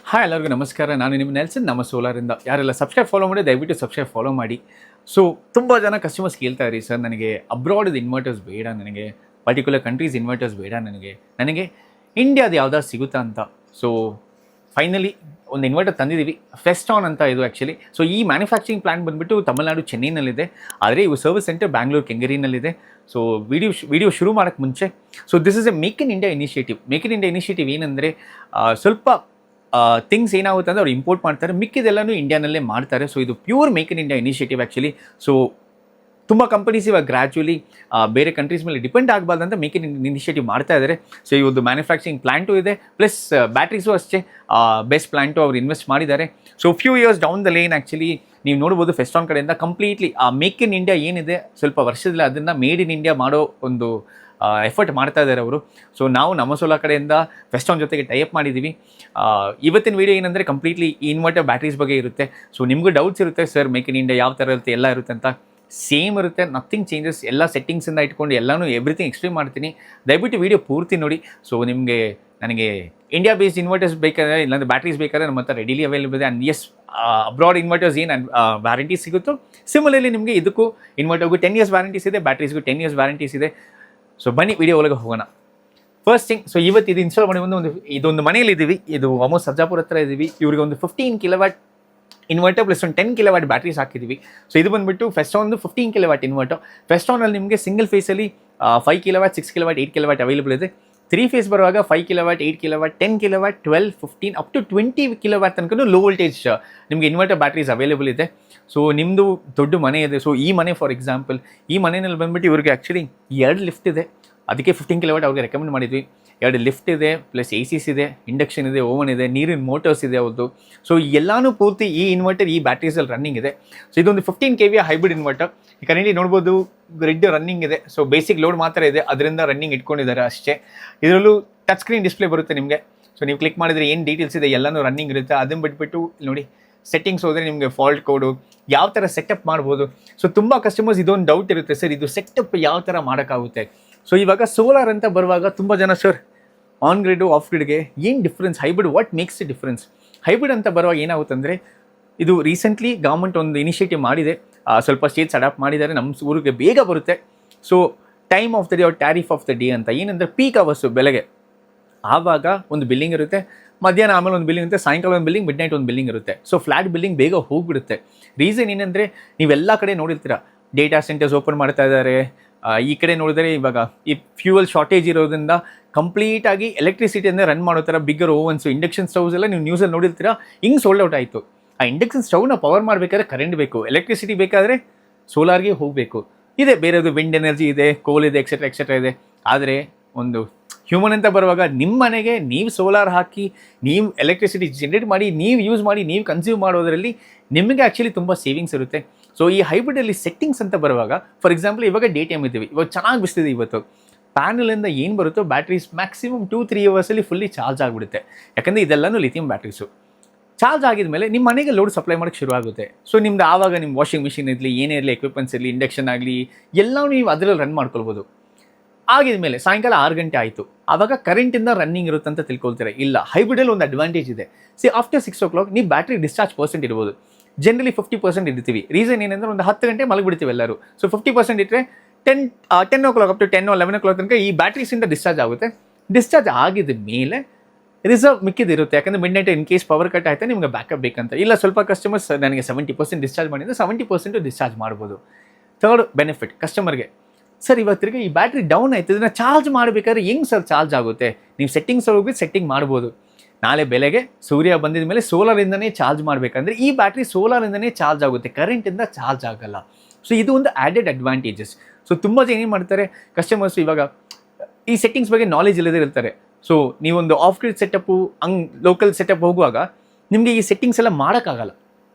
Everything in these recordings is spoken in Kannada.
ಹಾಯ್ ಎಲ್ಲರಿಗೂ ನಮಸ್ಕಾರ. ನಾನು ನಿಮ್ಮ ನೆಲ್ಸನ್ ನಮ್ಮ ಸೋಲಾರಿಂದ. ಯಾರೆಲ್ಲ ಸಬ್ಸ್ಕ್ರೈಬ್ ಫಾಲೋ ಮಾಡಿ ದಯವಿಟ್ಟು ಸಬ್ಸ್ಕ್ರೈಬ್ ಫಾಲೋ ಮಾಡಿ. ಸೊ ತುಂಬ ಜನ ಕಸ್ಟಮರ್ಸ್ ಕೇಳ್ತಾ ಇರಿ, ಸರ್ ನನಗೆ ಅಬ್ರಾಡ್ದು ಇನ್ವರ್ಟರ್ಸ್ ಬೇಡ, ನನಗೆ ಪರ್ಟಿಕ್ಯುಲರ್ ಕಂಟ್ರೀಸ್ ಇನ್ವರ್ಟರ್ಸ್ ಬೇಡ, ನನಗೆ ಇಂಡಿಯಾದ ಯಾವ್ದಾದ್ರು ಸಿಗುತ್ತಾ ಅಂತ. ಸೊ ಫೈನಲಿ ಒಂದು ಇನ್ವರ್ಟರ್ ತಂದಿದ್ದೀವಿ, ಫೆಸ್ಟಾನ್ ಅಂತ ಇದು ಆ್ಯಕ್ಚುಲಿ. ಸೊ ಈ ಮ್ಯಾನುಫ್ಯಾಕ್ಚರಿಂಗ್ ಪ್ಲಾಂಟ್ ಬಂದುಬಿಟ್ಟು ತಮಿಳ್ನಾಡು ಚೆನ್ನೈನಲ್ಲಿದೆ, ಆದರೆ ಇವು service centre Bangalore ಕೆಂಗೇರಿನಲ್ಲಿದೆ. So video ಶುರು ಮಾಡೋಕ್ಕೆ ಮುಂಚೆ, so this is A make in India initiative. Make in India initiative ಏನಂದರೆ ಸ್ವಲ್ಪ ಥಿಂಗ್ಸ್ ಏನಾಗುತ್ತೆ ಅಂದರೆ ಅವ್ರು ಇಂಪೋರ್ಟ್ ಮಾಡ್ತಾರೆ, ಮಿಕ್ಕಿದೆಲ್ಲನೂ ಇಂಡಿಯಾನಲ್ಲೇ ಮಾಡ್ತಾರೆ. ಸೊ ಇದು pure make in India initiative actually. So ತುಂಬ ಕಂಪನೀಸ್ ಇವಾಗ ಗ್ರ್ಯಾಜುಲಿ ಬೇರೆ ಕಂಟ್ರೀಸ್ ಮೇಲೆ ಡಿಪೆಂಡ್ ಆಗಬಾರ್ದಂತ ಮೇಕ್ ಇನ್ ಇನಿಷಿಯೇಟಿವ್ ಮಾಡ್ತಾ ಇದ್ದಾರೆ. ಸೊ ಇವತ್ತು ಮ್ಯಾನುಫ್ಯಾಕ್ಚರಿಂಗ್ ಪ್ಲಾಂಟು ಇದೆ, ಪ್ಲಸ್ ಬ್ಯಾಟ್ರೀಸು ಅಷ್ಟೇ ಬೆಸ್ಟ್ ಪ್ಲಾಂಟು ಅವ್ರು ಇನ್ವೆಸ್ಟ್ ಮಾಡಿದ್ದಾರೆ. So few years down the lane actually ನೀವು ನೋಡ್ಬೋದು ಫೆಸ್ಟಾನ್ ಕಡೆಯಿಂದ ಕಂಪ್ಲೀಟ್ಲಿ ಆ ಮೇಕ್ ಇನ್ ಇಂಡಿಯಾ ಏನಿದೆ ಸ್ವಲ್ಪ ವರ್ಷದಲ್ಲಿ ಅದನ್ನು ಮೇಡ್ ಇನ್ ಇಂಡಿಯಾ ಮಾಡೋ ಒಂದು ಎಫರ್ಟ್ ಮಾಡ್ತಾ ಇದ್ದಾರೆ ಅವರು. ಸೊ ನಾವು ನಮ್ಮ ಸೋಲಾರ್ ಕಡೆಯಿಂದ ಫೆಸ್ಟಾನ್ ಜೊತೆಗೆ ಟೈಅಪ್ ಮಾಡಿದ್ದೀವಿ. ಇವತ್ತಿನ ವೀಡಿಯೋ ಏನಂದರೆ ಕಂಪ್ಲೀಟ್ಲಿ ಇನ್ವರ್ಟರ್ ಬ್ಯಾಟ್ರೀಸ್ ಬಗ್ಗೆ ಇರುತ್ತೆ. ಸೊ ನಿಮಗೂ ಡೌಟ್ಸ್ ಇರುತ್ತೆ, ಸರ್ ಮೇಕ್ ಇನ್ ಇಂಡಿಯಾ ಯಾವ ಥರ ಇರುತ್ತೆ, ಎಲ್ಲ ಇರುತ್ತೆ ಅಂತ. ಸೇಮ್ ಇರುತ್ತೆ, ನಥಿಂಗ್ ಚೇಂಜಸ್. ಎಲ್ಲ ಸೆಟ್ಟಿಂಗ್ಸಿಂದ ಇಟ್ಕೊಂಡು ಎಲ್ಲನೂ ಎವ್ರಿಥಿಂಗ್ ಎಕ್ಸ್ಪ್ಲೇನ್ ಮಾಡ್ತೀನಿ, ದಯವಿಟ್ಟು ವೀಡಿಯೋ ಪೂರ್ತಿ ನೋಡಿ. ಸೊ ನಿಮಗೆ ನನಗೆ ಇಂಡಿಯಾ ಬೇಸ್ಡ್ ಇನ್ವರ್ಟರ್ಸ್ ಬೇಕಾದರೆ ಇಲ್ಲಾಂದರೆ ಬ್ಯಾಟ್ರೀಸ್ ಬೇಕಾದರೆ ನಮ್ಮ ಹತ್ರ ರೆಡಿಲಿ ಅವೈಲೇಬಲ್ ಇದೆ. ಆ್ಯಂಡ್ ಎಸ್ ಅಬ್ರಾಡ್ ಇನ್ವರ್ಟರ್ಸ್ ಏನು ವ್ಯಾರಂಟೀಸ್ ಸಿಗುತ್ತೋ ಸಿಮಿಲರ್ಲಿ ನಿಮಗೆ ಇದಕ್ಕೂ ಇನ್ವರ್ಟರ್ಗೂ 10 years ವ್ಯಾರಂಟೀಸ್ ಇದೆ, ಬ್ಯಾಟ್ರೀಸ್ಗೂ 10 years ವ್ಯಾರಂಟೀಸ್ ಇದೆ. ಸೊ ಬನ್ನಿ ವಿಡಿಯೋ ಒಳಗೆ ಹೋಗೋಣ. ಫಸ್ಟ್ ಥಿಂಗ್, ಸೊ ಇವತ್ತು ಇದು ಇನ್ಸ್ಟಾಲ್ ಮಾಡಿ ಇದೊಂದು ಮನೆಯಲ್ಲಿ ಇದ್ದೀವಿ. ಇದು ಆಲ್ಮೋಸ್ಟ್ ಸರ್ಜಾಪುರ ಹತ್ರ ಇದ್ದೀವಿ. ಇವರಿಗೆ ಒಂದು 15 kW ಇನ್ವರ್ಟರ್ ಪ್ಲಸ್ ಒಂದು 10 kW ಬ್ಯಾಟ್ರೀಸ್ ಹಾಕಿದ್ದೀವಿ. ಸೊ ಇದು ಬಂದುಬಿಟ್ಟು ಫೆಸ್ಟಾನ್ದು 15 kW ಇನ್ವರ್ಟರ್. ಫೆಸ್ಟಾನಲ್ಲಿ ನಿಮಗೆ ಸಿಂಗಲ್ ಫೇಸಲ್ಲಿ 5 kW, 6 kW, 8 kW ಅವೈಲೇಬಲ್ ಇದೆ. 3 ಫೇಸ್ ಬರುವಾಗ 5 kW, 8 kW, 10 kW, 12, 15 up to 20 kW ತನಕ ಲೋ ವೋಲ್ಟೇಜ್ ನಿಮಗೆ ಇನ್ವರ್ಟರ್ ಬ್ಯಾಟ್ರೀಸ್ ಅವೈಲೇಬಲ್ ಇದೆ. ಸೊ ನಿಮ್ಮದು ದೊಡ್ಡ ಮನೆ ಇದೆ. ಸೊ ಈ ಮನೆ ಫಾರ್ ಎಕ್ಸಾಂಪಲ್, ಈ ಮನೆಯಲ್ಲಿ ಬಂದುಬಿಟ್ಟು ಇವ್ರಿಗೆ ಆ್ಯಕ್ಚುಲಿ 2 ಲಿಫ್ಟ್ ಇದೆ, ಅದಕ್ಕೆ 15 kW ಅವ್ರಿಗೆ ರೆಕಮೆಂಡ್ ಮಾಡಿದ್ವಿ. 2 ಲಿಫ್ಟ್ ಇದೆ, ಪ್ಲಸ್ AC ಇದೆ, ಇಂಡಕ್ಷನ್ ಇದೆ, ಓವನ್ ಇದೆ, ನೀರಿನ ಮೋಟರ್ಸ್ ಇದೆ ಅವ್ರದ್ದು. ಸೊ ಎಲ್ಲನೂ ಪೂರ್ತಿ ಈ ಇನ್ವರ್ಟರ್ ಈ ಬ್ಯಾಟ್ರೀಸಲ್ಲಿ ರನ್ನಿಂಗ್ ಇದೆ. ಸೊ ಇದೊಂದು 15 kV ಹೈಬ್ರಿಡ್ ಇನ್ವರ್ಟರ್. ಕರೆಂಟ್ಲಿ ನೋಡ್ಬೋದು ಗ್ರಿಡ್ ರನ್ನಿಂಗ್ ಇದೆ. ಸೊ ಬೇಸಿಕ್ ಲೋಡ್ ಮಾತ್ರ ಇದೆ, ಅದರಿಂದ ರನ್ನಿಂಗ್ ಇಟ್ಕೊಂಡಿದ್ದಾರೆ ಅಷ್ಟೇ. ಇದರಲ್ಲೂ ಟಚ್ ಸ್ಕ್ರೀನ್ ಡಿಸ್ಪ್ಲೇ ಬರುತ್ತೆ ನಿಮಗೆ. ಸೊ ನೀವು ಕ್ಲಿಕ್ ಮಾಡಿದರೆ ಏನು ಡೀಟೇಲ್ಸ್ ಇದೆ ಎಲ್ಲನೂ ರನ್ನಿಂಗ್ ಇರುತ್ತೆ. ಅದನ್ನು ಬಿಟ್ಬಿಟ್ಟು ನೋಡಿ ಸೆಟ್ಟಿಂಗ್ಸ್ ಹೋದರೆ ನಿಮಗೆ ಫಾಲ್ಟ್ ಕೋಡು ಯಾವ ಥರ ಸೆಟಪ್ ಮಾಡ್ಬೋದು. ಸೊ ತುಂಬ ಕಸ್ಟಮರ್ಸ್ ಇದೊಂದು ಡೌಟ್ ಇರುತ್ತೆ, ಸರ್ ಇದು ಸೆಟಪ್ ಯಾವ ಥರ ಮಾಡೋಕ್ಕಾಗುತ್ತೆ. ಸೊ ಇವಾಗ ಸೋಲಾರ್ ಅಂತ ಬರುವಾಗ ತುಂಬ ಜನ, ಸರ್ ಆನ್ ಗ್ರಿಡ್ ಆಫ್ ಗ್ರಿಡ್ಗೆ ಏನು difference, hybrid what makes the difference. Hybrid ಅಂತ ಬರುವಾಗ ಏನಾಗುತ್ತೆ ಅಂದರೆ, ಇದು ರೀಸೆಂಟ್ಲಿ ಗೌರ್ಮೆಂಟ್ ಒಂದು ಇನಿಷಿಯೇಟಿವ್ ಮಾಡಿದೆ, ಸ್ವಲ್ಪ ಸ್ಟೇಟ್ಸ್ ಅಡಾಪ್ಟ್ ಮಾಡಿದ್ದಾರೆ, ನಮ್ಮ ಊರಿಗೆ ಬೇಗ ಬರುತ್ತೆ. So time of the day or tariff of the day ಅಂತ ಏನಂದರೆ ಪೀಕ್ ಅವರ್ಸು ಬೆಳಗ್ಗೆ ಆವಾಗ ಒಂದು ಬಿಲ್ಲಿಂಗ್ ಇರುತ್ತೆ, ಮಧ್ಯಾಹ್ನ ಆಮೇಲೆ ಒಂದು ಬಿಲ್ಲಿಂಗ್ ಇರುತ್ತೆ, ಸಾಯಂಕಾಲ ಒಂದು ಬಿಲ್ಲಿಂಗ್, ಮಿಡ್ ನೈಟ್ ಒಂದು ಬಿಲ್ಲಿಂಗ್ ಇರುತ್ತೆ. ಸೊ ಫ್ಲ್ಯಾಟ್ ಬಿಲ್ಲಿಂಗ್ ಬೇಗ ಹೋಗಿಬಿಡುತ್ತೆ. ರೀಸನ್ ಏನಂದರೆ ನೀವೆಲ್ಲ ಕಡೆ ನೋಡಿರ್ತೀರ ಡೇಟಾ ಸೆಂಟರ್ಸ್ ಓಪನ್ ಮಾಡ್ತಾ ಇದ್ದಾರೆ. ಈ ಕಡೆ ನೋಡಿದರೆ ಇವಾಗ ಈ ಫ್ಯೂಯಲ್ ಶಾರ್ಟೇಜ್ ಇರೋದ್ರಿಂದ ಕಂಪ್ಲೀಟಾಗಿ ಎಲೆಕ್ಟ್ರಿಸಿಟಿಯಿಂದ ರನ್ ಮಾಡೋ ಥರ ಬಿಗ್ಗರ್ ಓವನ್ಸು, ಇಂಡಕ್ಷನ್ ಸ್ಟವ್ಸ್ ಎಲ್ಲ ನೀವು ನ್ಯೂಸಲ್ಲಿ ನೋಡಿರ್ತೀರ, ಹಿಂಗೆ ಸೋಲ್ಡ್ ಔಟ್ ಆಯಿತು. ಆ ಇಂಡಕ್ಷನ್ ಸ್ಟವ್ನ ಪವರ್ ಮಾಡಬೇಕಾದ್ರೆ ಕರೆಂಟ್ ಬೇಕು, ಎಲೆಕ್ಟ್ರಿಸಿಟಿ ಬೇಕಾದರೆ ಸೋಲಾರ್ಗೆ ಹೋಗಬೇಕು. ಇದೆ ಬೇರೆದು ವಿಂಡ್ ಎನರ್ಜಿ ಇದೆ, ಕೋಲ್ ಇದೆ, ಎಕ್ಸೆಟ್ರಾ ಇದೆ. ಆದರೆ ಒಂದು ಹ್ಯೂಮನ್ ಅಂತ ಬರುವಾಗ ನಿಮ್ಮ ಮನೆಗೆ ನೀವು ಸೋಲಾರ್ ಹಾಕಿ ನೀವು ಎಲೆಕ್ಟ್ರಿಸಿಟಿ ಜನ್ರೇಟ್ ಮಾಡಿ ನೀವು ಯೂಸ್ ಮಾಡಿ ನೀವು ಕನ್ಸ್ಯೂಮ್ ಮಾಡೋದರಲ್ಲಿ ನಿಮಗೆ ಆ್ಯಕ್ಚುಲಿ ತುಂಬ ಸೇವಿಂಗ್ಸ್ ಇರುತ್ತೆ. ಸೊ ಈ ಹೈಬ್ರಿಡಲ್ಲಿ ಸೆಟ್ಟಿಂಗ್ಸ್ ಅಂತ ಬರುವಾಗ ಫಾರ್ ಎಕ್ಸಾಂಪಲ್ ಇವಾಗ ಡೇ ಟೈಮ್ ಇದ್ದೀವಿ, ಇವಾಗ ಚೆನ್ನಾಗಿ ಬಿಸ್ತಿದೆ ಇವತ್ತು, ಪ್ಯಾನಲಿಂದ ಏನು ಬರುತ್ತೋ ಬ್ಯಾಟ್ರೀಸ್ ಮ್ಯಾಕ್ಸಿಮಮ್ 2-3 ಅವರ್ಸಲ್ಲಿ ಫುಲ್ಲಿ ಚಾರ್ಜ್ ಆಗಿಬಿಡುತ್ತೆ. ಯಾಕಂದರೆ ಇದೆಲ್ಲನೂ ಲಿಥಿಯಂ ಬ್ಯಾಟ್ರೀಸು. ಚಾರ್ಜ್ ಆಗಿದ ಮೇಲೆ ನಿಮ್ಮ ಮನೆಗೆ ಲೋಡ್ ಸಪ್ಲೈ ಮಾಡೋಕ್ಕೆ ಶುರು ಆಗುತ್ತೆ. ಸೊ ನಿಮ್ದು ಆವಾಗ ನಿಮ್ಮ ವಾಷಿಂಗ್ ಮಿಷಿನ್ ಇರಲಿ, ಏನೇ ಇರಲಿ, ಎಕ್ವಿಪ್ಮೆಂಟ್ಸ್ ಇರಲಿ, ಇಂಡಕ್ಷನ್ ಆಗಲಿ, ಎಲ್ಲವೂ ನೀವು ಅದರಲ್ಲಿ ರನ್ ಮಾಡ್ಕೊಳ್ಬೋದು. ಆಗಿದ ಮೇಲೆ ಸಾಯಂಕಾಲ 6 ಗಂಟೆ ಆಯಿತು, ಆವಾಗ ಕರೆಂಟಿಂದ ರನ್ನಿಂಗ್ ಇರುತ್ತೆ ಅಂತ ತಿಳ್ಕೊಳ್ತೀರಾ. ಇಲ್ಲ, ಹೈಬ್ರಿಡಲ್ಲಿ ಒಂದು ಅಡ್ವಾಂಟೇಜ್ ಇದೆ. ಆಫ್ಟರ್ 6 o'clock ನೀವು ಬ್ಯಾಟ್ರಿ ಡಿಸ್ಚಾರ್ಜ್ ಪರ್ಸೆಂಟ್ ಇರ್ಬೋದು. ಜನರಲಿ 50% ಇರ್ತೀವಿ. ರೀಸನ್ ಏನಂದರೆ ಒಂದು 10 ಗಂಟೆ ಮಲಗಿಬಿಡ್ತೀವಿ ಎಲ್ಲರೂ. ಸೊ 50% ಇಟ್ಟರೆ 10 o'clock up to 10 or 11 o'clock ತನಕ ಈ ಬ್ಯಾಟ್ರೀಸಿಂದ ಡಿಸ್ಚಾರ್ಜ್ ಆಗುತ್ತೆ. ಡಿಸ್ಚಾರ್ಜ್ ಆಗಿದ ಮೇಲೆ ರಿಸರ್ವ್ ಮಿಕ್ಕಿದಿರುತ್ತೆ. ಯಾಕಂದರೆ mid night in case power cut ಆಯಿತಾ ನಿಮಗೆ ಬ್ಯಾಕಪ್ ಬೇಕಂತ. ಇಲ್ಲ, ಸ್ವಲ್ಪ ಕಸ್ಟಮರ್ಸ್ ನನಗೆ 70% ಡಿಸ್ಚಾರ್ಜ್ ಮಾಡಿದರೆ 70% ಡಿಸ್ಚಾರ್ಜ್ ಮಾಡ್ಬೋದು. ಥರ್ಡ್ ಬೆನಿಫಿಟ್ ಕಸ್ಟಮರ್ಗೆ, ಸರ್ ಇವತ್ತಿಗೆ ಈ ಬ್ಯಾಟ್ರಿ ಡೌನ್ ಆಯ್ತು, ಇದನ್ನು ಚಾರ್ಜ್ ಮಾಡಬೇಕಾದ್ರೆ ಹೆಂಗೆ ಸರ್ ಚಾರ್ಜ್ ಆಗುತ್ತೆ. ನೀವು ಸೆಟ್ಟಿಂಗ್ಸ್ ಹೋಗಿ ಸೆಟ್ಟಿಂಗ್ ಮಾಡ್ಬೋದು. ನಾಳೆ ಬೆಳಗ್ಗೆ ಸೂರ್ಯ ಬಂದಿದ ಮೇಲೆ ಸೋಲಾರಿಂದನೇ ಚಾರ್ಜ್ ಮಾಡಬೇಕಂದ್ರೆ ಈ ಬ್ಯಾಟ್ರಿ ಸೋಲಾರಿಂದನೇ ಚಾರ್ಜ್ ಆಗುತ್ತೆ, ಕರೆಂಟಿಂದ ಚಾರ್ಜ್ ಆಗಲ್ಲ. ಸೊ ಇದು ಒಂದು ಆ್ಯಡೆಡ್ ಅಡ್ವಾಂಟೇಜಸ್. ಸೊ ತುಂಬ ಜನ ಏನು ಮಾಡ್ತಾರೆ ಕಸ್ಟಮರ್ಸ್, ಇವಾಗ ಈ ಸೆಟ್ಟಿಂಗ್ಸ್ ಬಗ್ಗೆ ನಾಲೆಜ್ ಇಲ್ಲದೇ ಇರ್ತಾರೆ. ಸೊ ನೀವೊಂದು of grid setup local setup ಹೋಗುವಾಗ ನಿಮಗೆ ಈ ಸೆಟ್ಟಿಂಗ್ಸ್ ಎಲ್ಲ ಮಾಡೋಕ್ಕಾಗಲ್ಲ.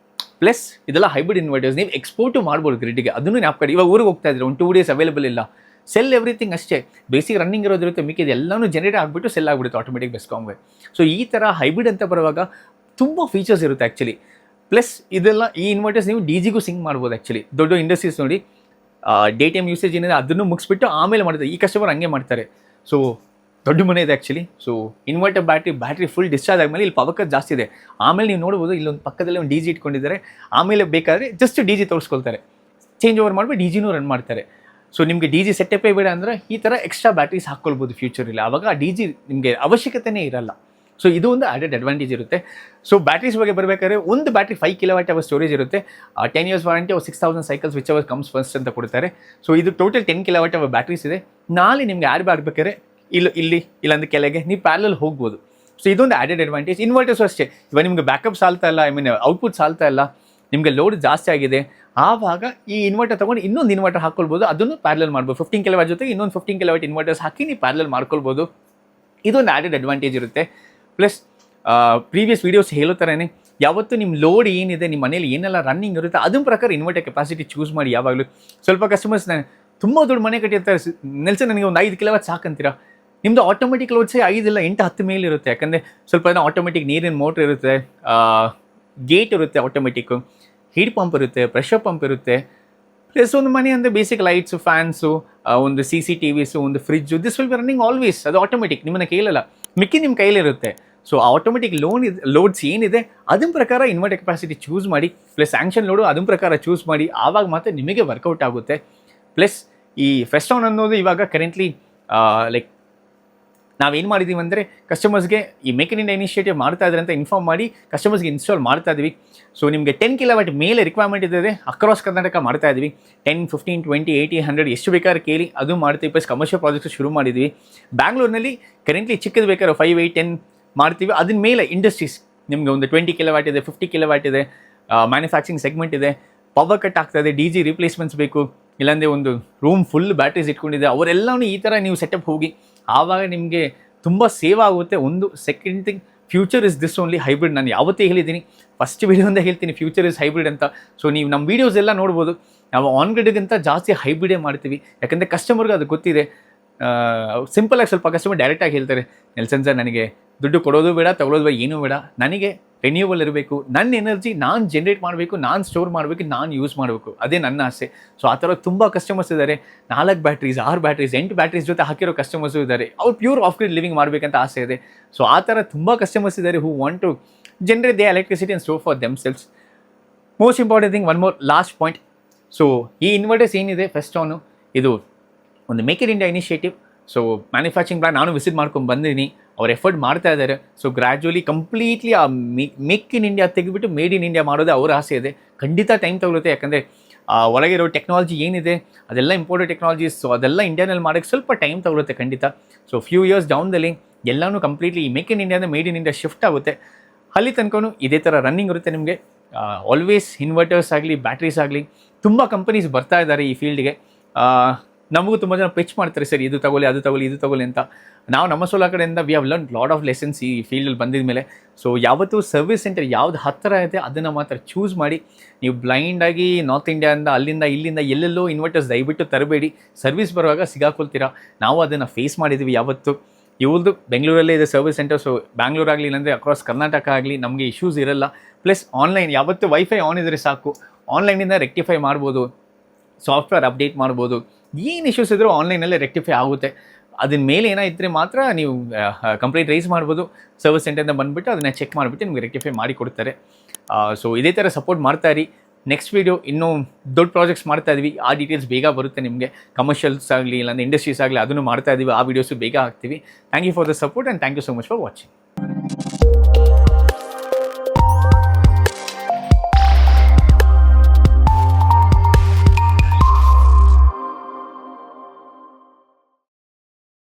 ಪ್ಲಸ್ ಇದೆಲ್ಲ ಹೈಬ್ರಿಡ್ ಇನ್ವರ್ಟರ್ಸ್, ನೀವು ಎಕ್ಸ್ಪೋರ್ಟು ಮಾಡ್ಬೋದು ಗ್ರಿಡ್ಗೆ. ಅದನ್ನು ಜ್ಞಾಪಕ. ಇವಾಗ ಊರಿಗೆ ಹೋಗ್ತಾ ಇದ್ರೆ ಒಂದು 2 days ಅವೈಲೇಬಲ್ ಇಲ್ಲ, ಸೆಲ್ ಎವ್ರಿಥಿಂಗ್ ಅಷ್ಟೇ, ಬೇಸಿಕ್ ರನ್ನಿಂಗ್ ಇರೋದಿರುತ್ತೆ, ಮಿಕ್ಕಿದ ಎಲ್ಲನೂ ಜನರೇಟ್ ಆಗಿಬಿಟ್ಟು ಸೆಲ್ ಆಗಿಬಿಡುತ್ತೆ ಆಟೋಮೆಟಿಕ್ ಬೆಸ್ಕಾಮ್ಗೆ. ಸೊ ಈ ಥರ ಹೈಬ್ರಿಡ್ ಅಂತ ಬರುವಾಗ ತುಂಬ ಫೀಚರ್ಸ್ ಇರುತ್ತೆ ಆ್ಯಕ್ಚುಲಿ. ಪ್ಲಸ್ ಇದೆಲ್ಲ ಈ ಇನ್ವರ್ಟರ್ಸ್ ನೀವು DGಗೂ ಸಿಂಕ್ ಮಾಡ್ಬೋದು ಆ್ಯಕ್ಚುಲಿ. ದೊಡ್ಡ ಇಂಡಸ್ಟ್ರೀಸ್ ನೋಡಿ ಡೇ ಟೈಮ್ ಯೂಸೇಜ್ ಏನಿದೆ ಅದನ್ನು ಮುಗಿಸ್ಬಿಟ್ಟು ಆಮೇಲೆ ಮಾಡ್ತಾರೆ. ಈ ಕಸ್ಟಮರ್ ಹಂಗೆ ಮಾಡ್ತಾರೆ. ಸೊ ದೊಡ್ಡ ಮನೆ ಇದೆ actually. So inverter battery full discharge ಆದಮೇಲೆ ಇಲ್ಲಿ ಪವರ್ ಕಟ್ ಜಾಸ್ತಿ ಇದೆ. ಆಮೇಲೆ ನೀವು ನೋಡ್ಬೋದು ಇಲ್ಲೊಂದು ಪಕ್ಕದಲ್ಲಿ ಒಂದು ಡಿ ಜಿ ಇಟ್ಕೊಂಡಿದ್ದಾರೆ. ಆಮೇಲೆ ಬೇಕಾದರೆ ಜಸ್ಟ್ ಡಿ ಜಿ ತೋರಿಸ್ಕೊಳ್ತಾರೆ, ಚೇಂಜ್ ಓವರ್ ಮಾಡಿಬಿಟ್ಟು ಡಿ ಜಿನೂ ರನ್ ಮಾಡ್ತಾರೆ. ಸೊ ನಿಮಗೆ ಡಿ ಜಿ ಸೆಟಪ್ಪೇ ಬೇಡ ಅಂದರೆ ಈ ಥರ ಎಕ್ಸ್ಟ್ರಾ ಬ್ಯಾಟ್ರೀಸ್ ಹಾಕ್ಕೊಳ್ಬೋದು ಫ್ಯೂಚರಲ್ಲಿ. ಆವಾಗ ಆ ಡಿ ಜಿ ನಿಮಗೆ ಅವಶ್ಯಕತೆನೇ ಇರಲ್ಲ. ಸೊ ಇದು ಒಂದು ಆ್ಯಡೆಡ್ ಅಡ್ವಾಂಟೇಜ್ ಇರುತ್ತೆ. ಸೊ ಬ್ಯಾಟ್ರೀಸ್ ಬಗ್ಗೆ ಬರಬೇಕಾದ್ರೆ ಒಂದು ಬ್ಯಾಟ್ರಿ 5 kWh ಸ್ಟೋರೇಜ್ ಇರುತ್ತೆ. 10 years warranty, 6000 cycles whichever comes first ಅಂತ ಕೊಡ್ತಾರೆ. ಸೊ ಇದು ಟೋಟಲ್ 10 kWh ಬ್ಯಾಟ್ರೀಸ್ ಇದೆ. ನಾಳೆ ನಿಮಗೆ ಆ್ಯಡ್ ಆಗಬೇಕಾದ್ರೆ ಇಲ್ಲಂದ್ರೆ ಕೆಳಗೆ ನೀವು ಪ್ಯಾರಲಲ್ ಹೋಗ್ಬೋದು. ಸೊ ಇದೊಂದು ಆ್ಯಡೆಡ್ ಅಡ್ವಾಂಟೇಜ್. ಇನ್ವರ್ಟರ್ಸು ಅಷ್ಟೇ, ಇವಾಗ ನಿಮಗೆ ಬ್ಯಾಕಪ್ ಸಾಲ್ತಾ ಇಲ್ಲ, ಔಟ್ಪುಟ್ ಸಾಲ್ತಾ ಇಲ್ಲ, ನಿಮಗೆ ಲೋಡ್ ಜಾಸ್ತಿ ಆಗಿದೆ, ಆವಾಗ ಈ ಇನ್ವರ್ಟರ್ ತೊಗೊಂಡು ಇನ್ನೊಂದು ಇನ್ವರ್ಟರ್ ಹಾಕ್ಕೊಳ್ಬೋದು. ಅದನ್ನು ಪ್ಯಾರಲಲ್ ಮಾಡ್ಬೋದು. 15 kW ಜೊತೆಗೆ ಇನ್ನೊಂದು 15 kW ಇನ್ವರ್ಟರ್ಸ್ ಹಾಕಿ ನೀವು ಪ್ಯಾರಲಲ್ ಮಾಡ್ಕೊಳ್ಬೋದು. ಇದೊಂದು ಆ್ಯಡೆಡ್ ಅಡ್ವಾಂಟೇಜ್ ಇರುತ್ತೆ. ಪ್ಲಸ್ ಪ್ರೀವಿಯಸ್ ವೀಡಿಯೋಸ್ ಹೇಳೋ ಥರನೇ ಯಾವತ್ತು ನಿಮ್ಮ ಲೋಡ್ ಏನಿದೆ, ನಿಮ್ಮ ಮನೇಲಿ ಏನೆಲ್ಲ ರನ್ನಿಂಗ್ ಇರುತ್ತೆ ಅದ್ರ ಪ್ರಕಾರ ಇನ್ವರ್ಟರ್ ಕೆಪಾಸಿಟಿ ಚೂಸ್ ಮಾಡಿ. ಯಾವಾಗಲೂ ಸ್ವಲ್ಪ ಕಸ್ಟಮರ್ಸ್ ತುಂಬ ದೊಡ್ಡ ಮನೆ ಕಟ್ಟಿರ್ತಾರೆ, ನೆಲ್ಸನ್ ನನಗೆ ಒಂದು 5 kW ಸಾಕಂತೀರಾ. ನಿಮ್ಮದು ಆಟೋಮೆಟಿಕ್ ಲೋಡ್ಸೇ 5 ಇಲ್ಲ 8 10 ಮೇಲೆ ಇರುತ್ತೆ. ಯಾಕಂದರೆ ಸ್ವಲ್ಪ ಆಟೋಮೆಟಿಕ್ ನೀರಿನ ಮೋಟ್ರ್ ಇರುತ್ತೆ, ಗೇಟ್ ಇರುತ್ತೆ, ಆಟೋಮೆಟಿಕ್ಕು ಹೀಟ್ ಪಂಪ್ ಇರುತ್ತೆ, ಪ್ರೆಷರ್ ಪಂಪ್ ಇರುತ್ತೆ. ಪ್ಲಸ್ ಒಂದು ಮನೆ ಅಂದರೆ ಬೇಸಿಕ್ ಲೈಟ್ಸು, ಫ್ಯಾನ್ಸು, ಒಂದು CCTVಸು, ಒಂದು fridge, this will be running always. ಅದು ಆಟೋಮೆಟಿಕ್, ನಿಮ್ಮನ್ನು ಕೇಳಲ್ಲ, ಮಿಕ್ಕಿ ನಿಮ್ಮ ಕೈಲಿರುತ್ತೆ. ಸೊ ಆಟೋಮೆಟಿಕ್ ಲೋಡ್ಸ್ ಏನಿದೆ ಅದರ ಪ್ರಕಾರ ಇನ್ವರ್ಟರ್ ಕೆಪಾಸಿಟಿ ಚೂಸ್ ಮಾಡಿ. ಪ್ಲಸ್ ಸ್ಯಾಂಕ್ಷನ್ ಲೋಡು ಅದರ ಪ್ರಕಾರ ಚೂಸ್ ಮಾಡಿ. ಆವಾಗ ಮಾತ್ರ ನಿಮಗೆ ವರ್ಕೌಟ್ ಆಗುತ್ತೆ. ಪ್ಲಸ್ ಈ ಫೆಸ್ಟಾನ್ ಅನ್ನೋದು ಇವಾಗ ಕರೆಂಟ್ಲಿ ಲೈಕ್ ನಾವೇನು ಮಾಡಿದ್ದೀವಿ ಅಂದರೆ ಕಸ್ಟಮರ್ಸ್ಗೆ ಈ ಮೇಕ್ ಇನ್ ಇಂಡಿಯಾ ಇನಿಷಿಯೇಟಿವ್ ಮಾಡ್ತಾ ಇದ್ದಾರೆ ಅಂತ ಇನ್ಫಾರ್ಮ್ ಮಾಡಿ ಕಸ್ಟಮರ್ಸ್ಗೆ ಇನ್ಸ್ಟಾಲ್ ಮಾಡ್ತಾ ಇದ್ದೀವಿ. ಸೊ ನಿಮಗೆ 10 kW ಮೇಲೆ ರಿಕ್ವೈರ್ಮೆಂಟ್ ಇದೆ, ಅಕ್ರಾಸ್ ಕರ್ನಾಟಕ ಮಾಡ್ತಾ ಇದ್ದೀವಿ. 10, 15, 20, 80, 100 ಎಷ್ಟು ಬೇಕಾದ್ರೆ ಕೇಳಿ ಅದು ಮಾಡ್ತೀವಿ. ಪ್ಲಸ್ ಕಮರ್ಷಿಯಲ್ ಪ್ರಾಜೆಕ್ಟ್ಸ್ ಶುರು ಮಾಡಿದ್ದೀವಿ. ಬ್ಯಾಂಗ್ಳೂರಿನಲ್ಲಿ ಕರೆಂಟ್ಲಿ ಚಿಕ್ಕದು ಬೇಕಾದ್ರೆ 5, 8, 10 ಮಾಡ್ತೀವಿ. ಅದನ್ನ ಮೇಲೆ ಇಂಡಸ್ಟ್ರೀಸ್ ನಿಮಗೆ ಒಂದು 20 kW ಇದೆ, 50 kW ಇದೆ, ಮ್ಯಾನುಫ್ಯಾಕ್ಚರಿಂಗ್ ಸೆಗ್ಮೆಂಟ್ ಇದೆ, ಪವರ್ ಕಟ್ ಆಗ್ತಾ ಇದೆ, ಡಿ ಜಿ ರಿಪ್ಲೇಸ್ಮೆಂಟ್ಸ್ ಬೇಕು, ಇಲ್ಲಾಂದರೆ ಒಂದು ರೂಮ್ ಫುಲ್ ಬ್ಯಾಟ್ರೀಸ್ ಇಟ್ಕೊಂಡಿದೆ, ಅವರೆಲ್ಲವೂ ಈ ಥರ ನೀವು ಸೆಟಪ್ ಹೋಗಿ ಆವಾಗ ನಿಮಗೆ ತುಂಬ ಸೇವ್ ಆಗುತ್ತೆ. ಒಂದು second thing, future is this only hybrid. ನಾನು ಯಾವತ್ತೇ ಹೇಳಿದ್ದೀನಿ, ಫಸ್ಟ್ ವೀಡಿಯೋಯಿಂದ ಹೇಳ್ತೀನಿ, ಫ್ಯೂಚರ್ ಇಸ್ ಹೈಬ್ರಿಡ್ ಅಂತ. ಸೊ ನೀವು ನಮ್ಮ ವೀಡಿಯೋಸ್ ಎಲ್ಲ ನೋಡ್ಬೋದು, ನಾವು ಆನ್ ಗ್ರಿಡ್ಗಿಂತ ಜಾಸ್ತಿ ಹೈಬ್ರಿಡೇ ಮಾಡ್ತೀವಿ. ಯಾಕಂದರೆ ಕಸ್ಟಮರ್ಗೆ ಅದು ಗೊತ್ತಿದೆ. ಸಿಂಪಲಾಗಿ ಸ್ವಲ್ಪ ಕಸ್ಟಮರ್ ಡೈರೆಕ್ಟಾಗಿ ಹೇಳ್ತಾರೆ, ನೆಲ್ಸನ್ ಸರ್ ನನಗೆ ದುಡ್ಡು ಕೊಡೋದು ಬೇಡ, ತಗೊಳ್ಳೋದು ಬೇಡ, ಏನೂ ಬೇಡ, ನನಗೆ ರಿನ್ಯೂವಲ್ ಇರಬೇಕು, ನನ್ನ ಎನರ್ಜಿ ನಾನು ಜನ್ರೇಟ್ ಮಾಡಬೇಕು, ನಾನು ಸ್ಟೋರ್ ಮಾಡಬೇಕು, ನಾನು ಯೂಸ್ ಮಾಡಬೇಕು, ಅದೇ ನನ್ನ ಆಸೆ. ಸೊ ಆ ಥರ ತುಂಬ ಕಸ್ಟಮರ್ಸ್ ಇದ್ದಾರೆ. 4 ಬ್ಯಾಟ್ರೀಸ್, 6 ಬ್ಯಾಟ್ರೀಸ್, 8 ಬ್ಯಾಟ್ರೀಸ್ ಜೊತೆ ಹಾಕಿರೋ ಕಸ್ಟಮರ್ಸು ಇದ್ದಾರೆ. ಅವ್ರು ಪ್ಯೂರ್ ಆಫ್ ಗ್ರಿಡ್ ಲಿವಿಂಗ್ ಮಾಡಬೇಕಂತ ಆಸೆ ಇದೆ. ಸೊ ಆ ಥರ ತುಂಬ ಕಸ್ಟಮರ್ಸ್ ಇದ್ದಾರೆ who want to generate the electricity and store for themselves. Most important thing, one more last point. So ಈ ಇನ್ವರ್ಟರ್ಸ್ ಏನಿದೆ ಫೆಸ್ಟಾನು, ಇದು ಒಂದು make in India initiative. So manufacturing plant ನಾನು ವಿಸಿಟ್ ಮಾಡ್ಕೊಂಡು ಬಂದಿದ್ದೀನಿ, ಅವ್ರು ಎಫರ್ಟ್ ಮಾಡ್ತಾ ಇದ್ದಾರೆ. ಸೊ ಗ್ರ್ಯಾಜುವಲಿ ಕಂಪ್ಲೀಟ್ಲಿ ಆ ಮೇಕ್ ಇನ್ ಇಂಡಿಯಾ ತೆಗೆದುಬಿಟ್ಟು ಮೇಡ್ ಇನ್ ಇಂಡಿಯಾ ಮಾಡೋದೇ ಅವ್ರ ಆಸೆ ಇದೆ. ಖಂಡಿತ ಟೈಮ್ ತಗೊಳುತ್ತೆ, ಯಾಕಂದರೆ ಒಳಗಿರೋ ಟೆಕ್ನಾಲಜಿ ಏನಿದೆ ಅದೆಲ್ಲ ಇಂಪೋರ್ಟೆಡ್ ಟೆಕ್ನಾಲಜೀಸ್. ಸೊ ಅದೆಲ್ಲ ಇಂಡಿಯಾನಲ್ಲಿ ಮಾಡೋಕ್ಕೆ ಸ್ವಲ್ಪ ಟೈಮ್ ತಗೊಳುತ್ತೆ ಖಂಡಿತ. ಸೊ ಫ್ಯೂ ಇಯರ್ಸ್ ಡೌನ್ದಲ್ಲಿ ಎಲ್ಲನೂ ಕಂಪ್ಲೀಟ್ಲಿ ಈ ಮೇಕ್ ಇನ್ ಇಂಡಿಯಾದ ಮೇಡ್ ಇನ್ ಇಂಡಿಯಾ ಶಿಫ್ಟ್ ಆಗುತ್ತೆ. ಅಲ್ಲಿ ತನಕನೂ ಇದೇ ಥರ ರನ್ನಿಂಗ್ ಇರುತ್ತೆ ನಿಮಗೆ. ಆಲ್ವೇಸ್ ಇನ್ವರ್ಟರ್ಸ್ ಆಗಲಿ, ಬ್ಯಾಟ್ರೀಸ್ ಆಗಲಿ, ತುಂಬ ಕಂಪನೀಸ್ ಬರ್ತಾ ಇದ್ದಾರೆ ಈ ಫೀಲ್ಡ್ಗೆ. ನಮಗೂ ತುಂಬ ಜನ ಪಿಚ್ ಮಾಡ್ತಾರೆ, ಸರ್ ಇದು ತಗೊಳ್ಳಿ, ಅದು ತಗೊಳ್ಳಿ, ಇದು ತಗೊಳ್ಳಿ ಅಂತ. ನಾವು ನಮ್ಮ ಸೋಲಾರ್ ಕಡೆಯಿಂದ we have learn lot of lessons ಈ ಫೀಲ್ಡಲ್ಲಿ ಬಂದಿದ ಮೇಲೆ. ಸೊ ಯಾವತ್ತೂ ಸರ್ವಿಸ್ ಸೆಂಟರ್ ಯಾವ್ದು ಹತ್ತಿರ ಇದೆ ಅದನ್ನು ಮಾತ್ರ ಚೂಸ್ ಮಾಡಿ. ನೀವು ಬ್ಲೈಂಡಾಗಿ ನಾರ್ತ್ ಇಂಡಿಯಾದಿಂದ ಅಲ್ಲಿಂದ ಇಲ್ಲಿಂದ ಎಲ್ಲೆಲ್ಲೋ ಇನ್ವರ್ಟರ್ಸ್ ದಯವಿಟ್ಟು ತರಬೇಡಿ. ಸರ್ವಿಸ್ ಬರುವಾಗ ಸಿಗಾಕೊಳ್ತೀರಾ. ನಾವು ಅದನ್ನು ಫೇಸ್ ಮಾಡಿದ್ದೀವಿ ಯಾವತ್ತು. ಇವ್ರದ್ದು ಬೆಂಗಳೂರಲ್ಲೇ ಇದೆ ಸರ್ವಿಸ್ ಸೆಂಟರ್. ಸೊ ಬ್ಯಾಂಗ್ಳೂರ್ ಆಗಲಿ ಇಲ್ಲಾಂದರೆ ಅಕ್ರಾಸ್ ಕರ್ನಾಟಕ ಆಗಲಿ ನಮಗೆ ಇಶ್ಯೂಸ್ ಇರಲ್ಲ. ಪ್ಲಸ್ ಆನ್ಲೈನ್ ಯಾವತ್ತು ವೈಫೈ ಆನ್ ಇದ್ದರೆ ಸಾಕು, ಆನ್ಲೈನಿಂದ ರೆಕ್ಟಿಫೈ ಮಾಡ್ಬೋದು, ಸಾಫ್ಟ್ವೇರ್ ಅಪ್ಡೇಟ್ ಮಾಡ್ಬೋದು. ಏನು ಇಶ್ಯೂಸ್ ಇದ್ದರೂ ಆನ್ಲೈನಲ್ಲೇ ರೆಕ್ಟಿಫೈ ಆಗುತ್ತೆ. ಅದನ್ನ ಮೇಲೆ ಏನಾಯಿದ್ರೆ ಮಾತ್ರ ನೀವು ಕಂಪ್ಲೇಂಟ್ ರೈಸ್ ಮಾಡ್ಬೋದು. ಸರ್ವಿಸ್ ಸೆಂಟರಿಂದ ಬಂದುಬಿಟ್ಟು ಅದನ್ನು ಚೆಕ್ ಮಾಡಿಬಿಟ್ಟು ನಿಮಗೆ ರೆಕ್ಟಿಫೈ ಮಾಡಿ ಕೊಡ್ತಾರೆ. ಸೊ ಇದೇ ಥರ ಸಪೋರ್ಟ್ ಮಾಡ್ತಾ ಇರಿ. ನೆಕ್ಸ್ಟ್ ವೀಡಿಯೋ ಇನ್ನೂ ದೊಡ್ಡ ಪ್ರಾಜೆಕ್ಟ್ಸ್ ಮಾಡ್ತಾ ಇದ್ವಿ, ಆ ಡೀಟೇಲ್ಸ್ ಬೇಗ ಬರುತ್ತೆ ನಿಮಗೆ. ಕಮರ್ಷಿಯಲ್ಸ್ ಆಗಲಿ ಇಲ್ಲಾಂದರೆ ಇಂಡಸ್ಟ್ರೀಸ್ ಆಗಲಿ ಅದನ್ನು ಮಾಡ್ತಾ ಇದ್ದೀವಿ, ಆ ವೀಡಿಯೋಸು ಬೇಗ ಹಾಕ್ತೀವಿ. Thank you for the support and thank you so much for watching.